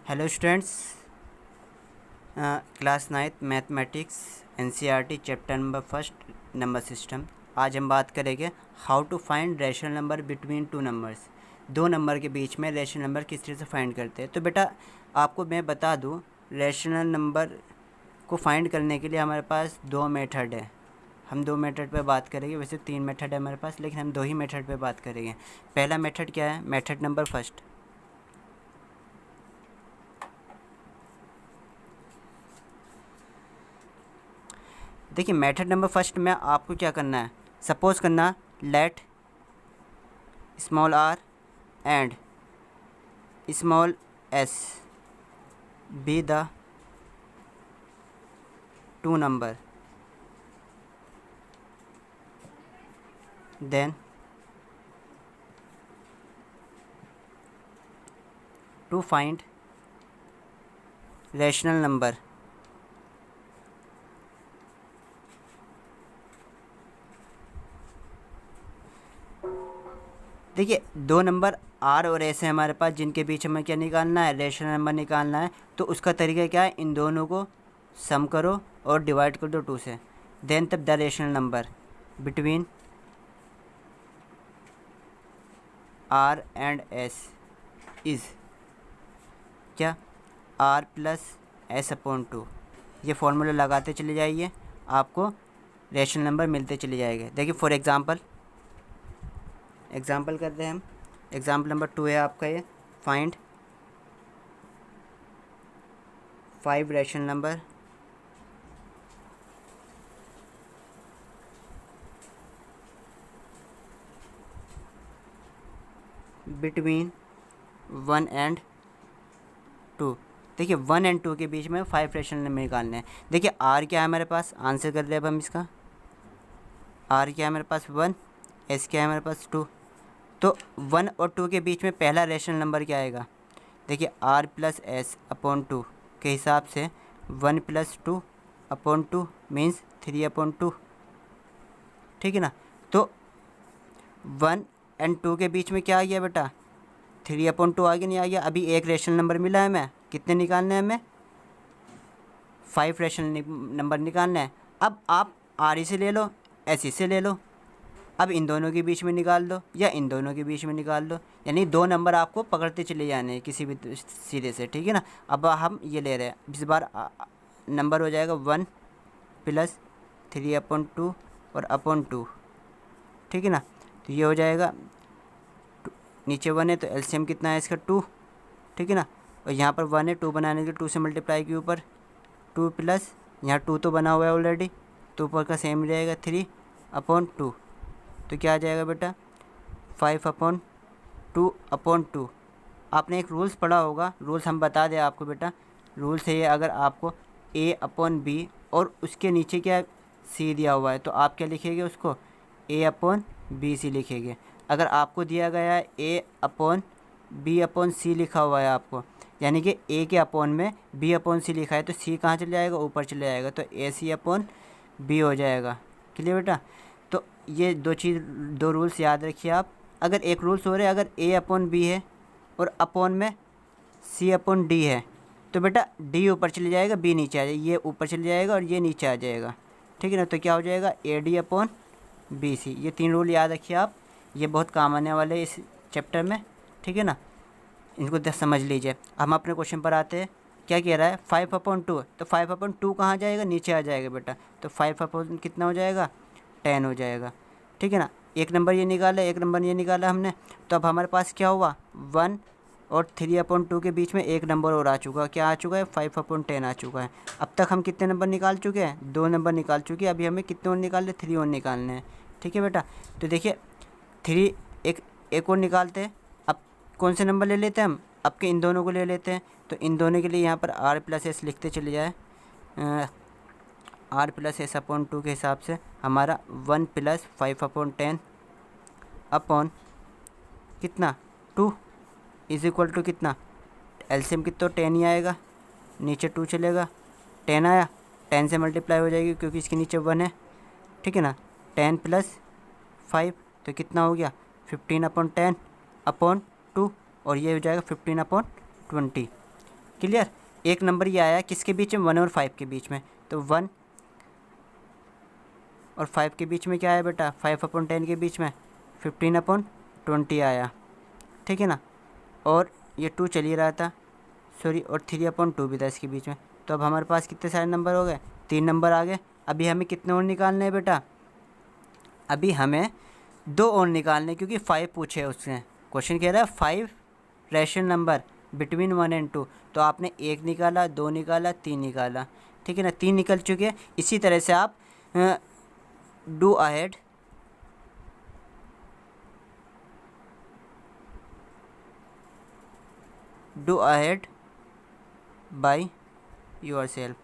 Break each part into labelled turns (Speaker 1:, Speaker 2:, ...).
Speaker 1: Hello students, class ninth mathematics NCERT chapter number first number system. आज हम बात करेंगे how to find rational number between two numbers. दो number के बीच में रैशनल नंबर किस तरह से फाइंड करते हैं। तो बेटा आपको मैं बता दूं, रैशनल नंबर को फाइंड करने के लिए हमारे पास दो मेथड है। हम दो मेथड पे बात करेंगे, वैसे तीन मेथड है हमारे पास, लेकिन हम दो ही मेथड पे बात करेंगे। पहला मेथड क्या है? Method number first. देखिए मेथड नंबर फर्स्ट में आपको क्या करना है, सपोज करना let small r and small s be the two number, then to find rational number देखिए दो नंबर आर और एस है हमारे पास, जिनके बीच हमें क्या निकालना है, रैशनल नंबर निकालना है। तो उसका तरीका क्या है, इन दोनों को सम करो और डिवाइड कर दो टू से, देन तब the rational number between R and S is क्या, R plus S upon two. ये फॉर्मूला लगाते चले जाइए, आपको रैशनल नंबर मिलते चले जाएंगे। देखिए फॉर एग्जाम्पल करते हैं हम। एग्जाम्पल नंबर 2 है आपका ये, find 5 rational number between 1 and 2। देखिए 1 एंड 2 के बीच में 5 रैशनल नंबर निकालने हैं। देखिए आर क्या है हमारे पास, आंसर कर रहे हैं अब हम इसका। आर क्या है हमारे पास 1, एस क्या है हमारे पास 2। तो 1 और 2 के बीच में पहला रैशनल नंबर क्या आएगा, देखिए आर प्लस एस अपॉन 2 के हिसाब से 1 प्लस 2 अपॉन 2 मीन्स 3 अपॉन 2, ठीक है ना। तो 1 एंड 2 के बीच में क्या आ गया बेटा, 3 अपॉन 2 आगे नहीं आ गया। अभी एक रैशनल नंबर मिला है हमें, कितने निकालने हैं हमें, 5 रैशनल नंबर निकालने हैं। अब आप आर से ले लो, एस से ले लो, अब इन दोनों के बीच में निकाल दो या इन दोनों के बीच में निकाल दो, यानी दो नंबर आपको पकड़ते चले जाने हैं किसी भी सिरे से, ठीक है ना। अब हम ये ले रहे हैं, इस बार नंबर हो जाएगा 1 प्लस 3 अपॉन 2 और अपॉन 2, ठीक है ना। तो ये हो जाएगा, नीचे 1 है तो एलसीएम कितना है इसका 2, ठीक है ना। और यहाँ पर 1 है, 2 बनाने के लिए 2 से मल्टीप्लाई के ऊपर 2 प्लस यहाँ 2 तो बना हुआ है ऑलरेडी, तो ऊपर का सेम रहेगा 3 अपॉन 2। तो क्या आ जाएगा बेटा 5 अपॉन 2 अपॉन 2। आपने एक रूल्स पढ़ा होगा, रूल्स हम बता दें आपको बेटा। रूल्स है ये, अगर आपको a अपॉन बी और उसके नीचे क्या c दिया हुआ है, तो आप क्या लिखेंगे उसको, a अपॉन बी सी लिखेंगे। अगर आपको दिया गया है a अपॉन बी अपॉन सी लिखा हुआ है आपको, यानी कि a के अपॉन में b अपॉन सी लिखा है, तो c कहाँ चले जाएगा, ऊपर चले जाएगा, तो ए सी अपॉन बी हो जाएगा। क्लियर बेटा। तो ये दो रूल्स याद रखिए आप। अगर एक रूल्स हो रहा है, अगर a अपॉन बी है और अपॉन में c अपॉन डी है, तो बेटा d ऊपर चले जाएगा, b नीचे आ जाएगा, ये ऊपर चले जाएगा और ये नीचे आ जाएगा, ठीक है ना। तो क्या हो जाएगा a d upon b c. ये 3 रूल याद रखिए आप, ये बहुत काम आने वाले इस चैप्टर में, ठीक है ना। इनको समझ लीजिए। हम अपने क्वेश्चन पर आते हैं, क्या कह रहा है 5 अपॉन 2, तो 5 अपॉन 2 कहाँ जाएगा, नीचे आ जाएगा बेटा। तो 5 अपॉन कितना हो जाएगा, 10 हो जाएगा, ठीक है ना। एक नंबर ये निकाला, एक नंबर ये निकाला हमने। तो अब हमारे पास क्या हुआ, 1 और 3 अपॉन 2 के बीच में एक नंबर और आ चुका, क्या आ चुका है, 5 अपॉन 10 आ चुका है। अब तक हम कितने नंबर निकाल चुके हैं, 2 नंबर निकाल चुके हैं। अभी हमें कितने और निकालने, 3 और निकालने हैं, ठीक है बेटा। तो देखिए 3 एक और निकालते हैं। अब कौन से नंबर ले लेते हैं हम, अब के इन दोनों को ले लेते हैं। तो इन दोनों के लिए यहाँ पर आर प्लस एस लिखते चले जाए। आर प्लस एस अपॉन 2 के हिसाब से हमारा 1 प्लस 5 अपॉन 10 अपॉन कितना 2 इज इक्वल टू कितना, एलसीएम कितना 10 ही आएगा, नीचे 2 चलेगा, 10 आया, 10 से मल्टीप्लाई हो जाएगी क्योंकि इसके नीचे 1 है, ठीक है ना। 10 प्लस 5 तो कितना हो गया 15 अपॉन 10 अपॉन 2, और ये हो जाएगा 15 अपॉन 20। क्लियर। एक नंबर ये आया किसके बीच में, 1 और 5 के बीच में, तो 1 और 5 के बीच में क्या आया बेटा, 5/10 के बीच में 15/20 आया, ठीक है ना। और ये 2 चल ही रहा था, सॉरी, और 3/2 भी था इसके बीच में। तो अब हमारे पास कितने सारे नंबर हो गए, 3 नंबर आ गए। अभी हमें कितने और निकालने हैं बेटा, अभी हमें 2 और निकालने हैं, क्योंकि 5 पूछे है उसने, क्वेश्चन कह रहा है 5 रैशनल नंबर बिटवीन 1 और 2। तो आपने 1 निकाला, 2 निकाला, 3 निकाला, ठीक है ना, 3 निकल चुके हैं। इसी तरह से आप डू अहेड बाय योरसेल्फ,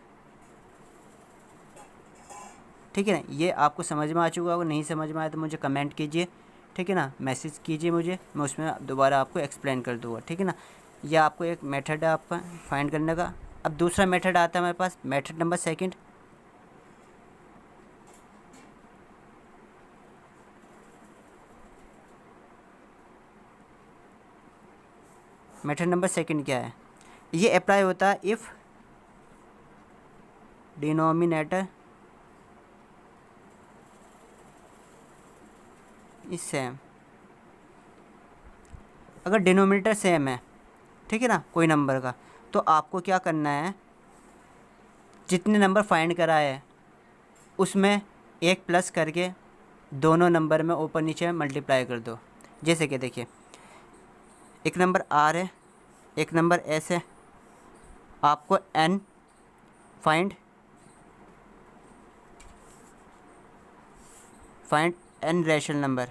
Speaker 1: ठीक है ना। ये आपको समझ में आ चुका होगा, नहीं समझ में आया तो मुझे कमेंट कीजिए, ठीक है ना, मैसेज कीजिए मुझे, मैं उसमें दोबारा आपको एक्सप्लेन कर दूँगा, ठीक है ना। ये आपको एक मेथड है आपका फाइंड करने का। अब दूसरा मेथड आता है हमारे पास, method number second. Method number second क्या है, ये अप्लाई होता है इफ़ डिनोमिनेटर इज सेम। अगर डिनोमिनेटर सेम है, ठीक है ना, कोई नंबर का, तो आपको क्या करना है, जितने नंबर फाइंड करा है उसमें एक प्लस करके दोनों नंबर में ऊपर नीचे मल्टीप्लाई कर दो। जैसे कि देखिए, एक नंबर आर है, एक नंबर एस है, आपको n find n rational number,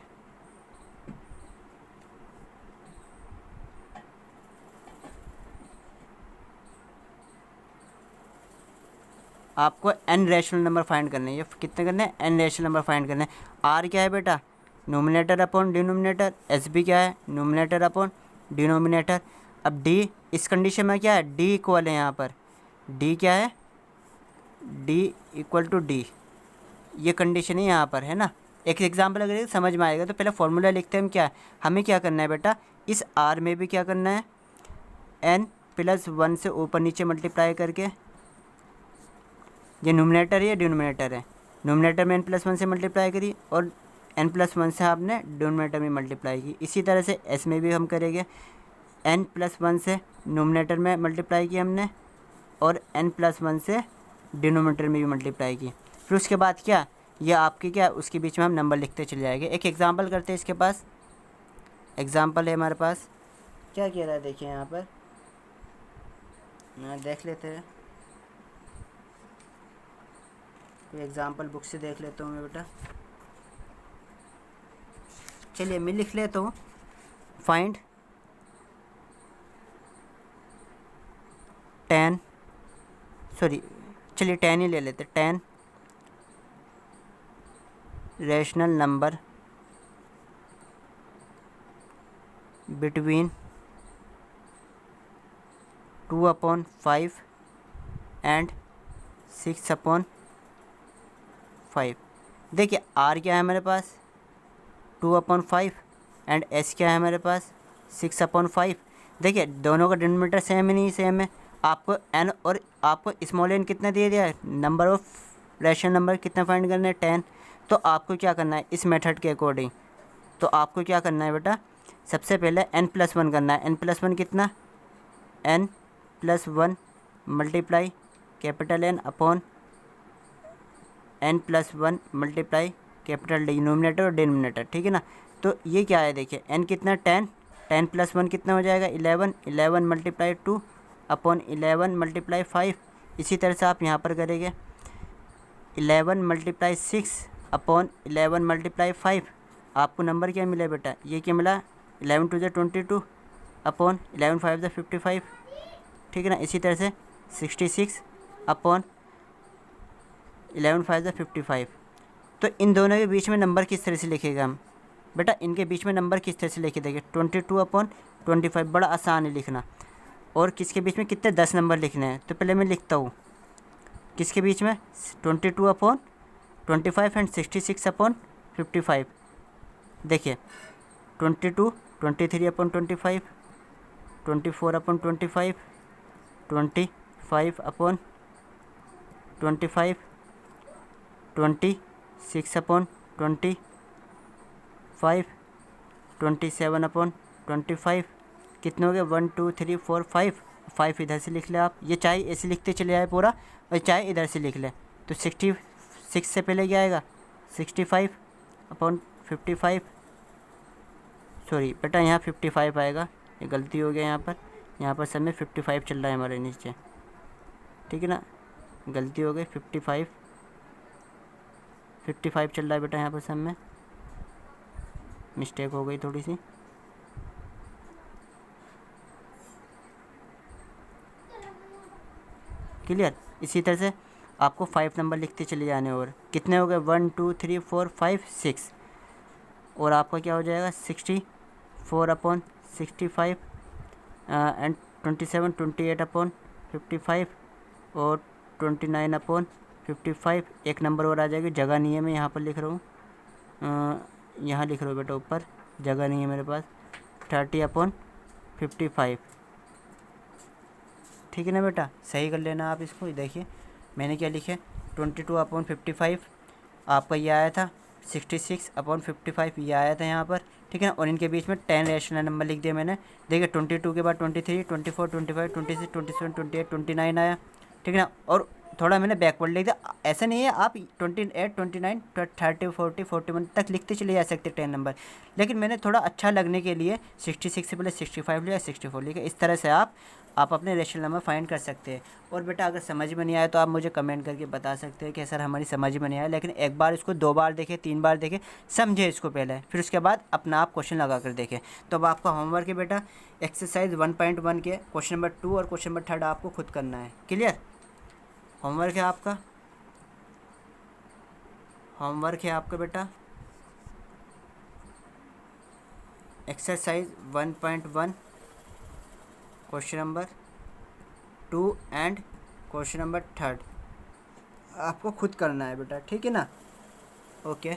Speaker 1: आपको एन रैशनल नंबर फाइंड करने हैं। ये कितने करने हैं, एन रैशनल नंबर फाइंड करने हैं। आर क्या है बेटा, nominator upon denominator. S b क्या है, नोमिनेटर अपॉन डिनोमिनेटर। अब डी, इस कंडीशन में क्या है, डी इक्वल है, यहाँ पर डी क्या है, डी इक्वल टू डी, ये कंडीशन है यहाँ पर, है ना। एक एग्जांपल अगर समझ में आएगा तो पहले फॉर्मूला लिखते हैं हम। क्या हमें क्या करना है बेटा, इस आर में भी क्या करना है, n+1 से ऊपर नीचे मल्टीप्लाई करके, ये नोमिनेटर है, ये डिनोमिनेटर है, नोमिनेटर में n+1 से मल्टीप्लाई करी और n+1 से आपने डिनोमिनेटर में मल्टीप्लाई की। इसी तरह से एस में भी हम करेंगे, n+1 से नोमिनेटर में मल्टीप्लाई की हमने और n+1 से डिनोमिनेटर में भी मल्टीप्लाई की। फिर उसके बाद क्या, ये आपके क्या, उसके बीच में हम नंबर लिखते चले जाएंगे। एक एग्जांपल करते हैं, इसके पास एग्जांपल है हमारे पास, क्या कह रहा है देखिए यहाँ पर, देख लेते हैं, कोई एग्जांपल बुक से देख लेता हूँ मैं बेटा। चलिए मैं लिख लेता हूँ, फाइंड 10, सॉरी चलिए 10 ही ले लेते, 10 रैशनल नंबर बिटवीन 2/5 एंड 6/5। देखिए आर क्या है हमारे पास, 2/5 एंड एस क्या है हमारे पास, 6/5। देखिए दोनों का डिनोमिनेटर सेम ही नहीं, सेम है। आपको एन और आपको स्मॉल एन कितना दे दिया है, नंबर ऑफ रैशनल नंबर कितना फाइंड करना है, 10। तो आपको क्या करना है इस मेथड के अकॉर्डिंग, तो आपको क्या करना है बेटा, सबसे पहले n+1 करना है। n+1 कितना, n+1 multiply capital N upon n+1 multiply capital D, nominator और डिनोमिनेटर, ठीक है ना। तो ये क्या है देखिए, n कितना 10, 10+1 कितना हो जाएगा 11, 11 मल्टीप्लाई 2 अपॉन 11 मल्टीप्लाई 5। इसी तरह से आप यहाँ पर करेंगे 11 मल्टीप्लाई 6 अपॉन 11 मल्टीप्लाई 5। आपको नंबर क्या मिला बेटा, ये क्या मिला, 11 2 22 अपॉन 11 5 55, ठीक है ना। इसी तरह से 66 अपॉन 11 5 55। तो इन दोनों के बीच में नंबर किस तरह से लिखेगा हम बेटा, इनके बीच में नंबर किस तरह से लिखे देंगे, 22/25, बड़ा आसान है लिखना। और किसके बीच में कितने 10 नंबर लिखने हैं, तो पहले मैं लिखता हूँ किसके बीच में, 22/25 एंड 66/55। देखिए 22, 23/25, 24/25, 25 अपॉन 25, 26 अपॉन 25, 27 अपॉन 25, कितने हो गए 1 2 3 4 5, 5 इधर से लिख ले आप, ये चाहे ऐसे लिखते चले आए पूरा और चाहे इधर से लिख ले। तो 66 से पहले क्या आएगा 65 अपॉन 55, सॉरी बेटा यहाँ 55 आएगा, ये गलती हो गया यहाँ पर सब में 55 चल रहा है हमारे नीचे, ठीक है ना, गलती हो गई 55 चल रहा है बेटा यहाँ पर सब में, मिस्टेक हो गई थोड़ी सी। क्लियर। इसी तरह से आपको 5 नंबर लिखते चले जाने, और कितने हो गए 1 2 3 4 5 6, और आपका क्या हो जाएगा 64 अपॉन 65 एंड 27 28 अपॉन 55 और 29 अपॉन 55। एक नंबर और आ जाएगी, जगह नहीं है, मैं यहाँ पर लिख रहा हूँ, यहाँ लिख रहा हूँ बेटा, ऊपर जगह नहीं है मेरे पास, 30 अपॉन 55, ठीक है ना बेटा, सही कर लेना आप इसको। देखिए मैंने क्या लिखे 22 अपॉन 55, आपका ये आया था 66 अपॉन 55, ये आया था यहाँ पर, ठीक है ना, और इनके बीच में 10 रेशनल नंबर लिख दिया मैंने। देखिए 22 के बाद 23 24 25 26 27 28 29 आया, ठीक है ना, और थोड़ा मैंने बैकवर्ड लिख दिया, ऐसा नहीं है आप 28 29 30 40 41 तक लिखते चले जा सकते 10 नंबर, लेकिन मैंने थोड़ा अच्छा लगने के लिए 66 से पहले 65 लिया, 64 लिखा। इस तरह से आप अपने रेशनल नंबर फाइंड कर सकते हैं। और बेटा अगर समझ में नहीं आया तो आप मुझे कमेंट करके बता सकते हैं कि सर हमारी समझ में नहीं आया, लेकिन एक बार इसको 2 बार देखें 3 बार देखें, समझे इसको पहले, फिर उसके बाद अपना आप क्वेश्चन लगा कर देखें। तो अब आपका होमवर्क है बेटा एक्सरसाइज 1.1 के क्वेश्चन नंबर 2 और क्वेश्चन नंबर 3 आपको खुद करना है। क्लियर, होमवर्क है आपका, होमवर्क है आपका बेटा exercise 1.1 question number 2 and question number 3 आपको खुद करना है बेटा, ठीक है ना। ओके।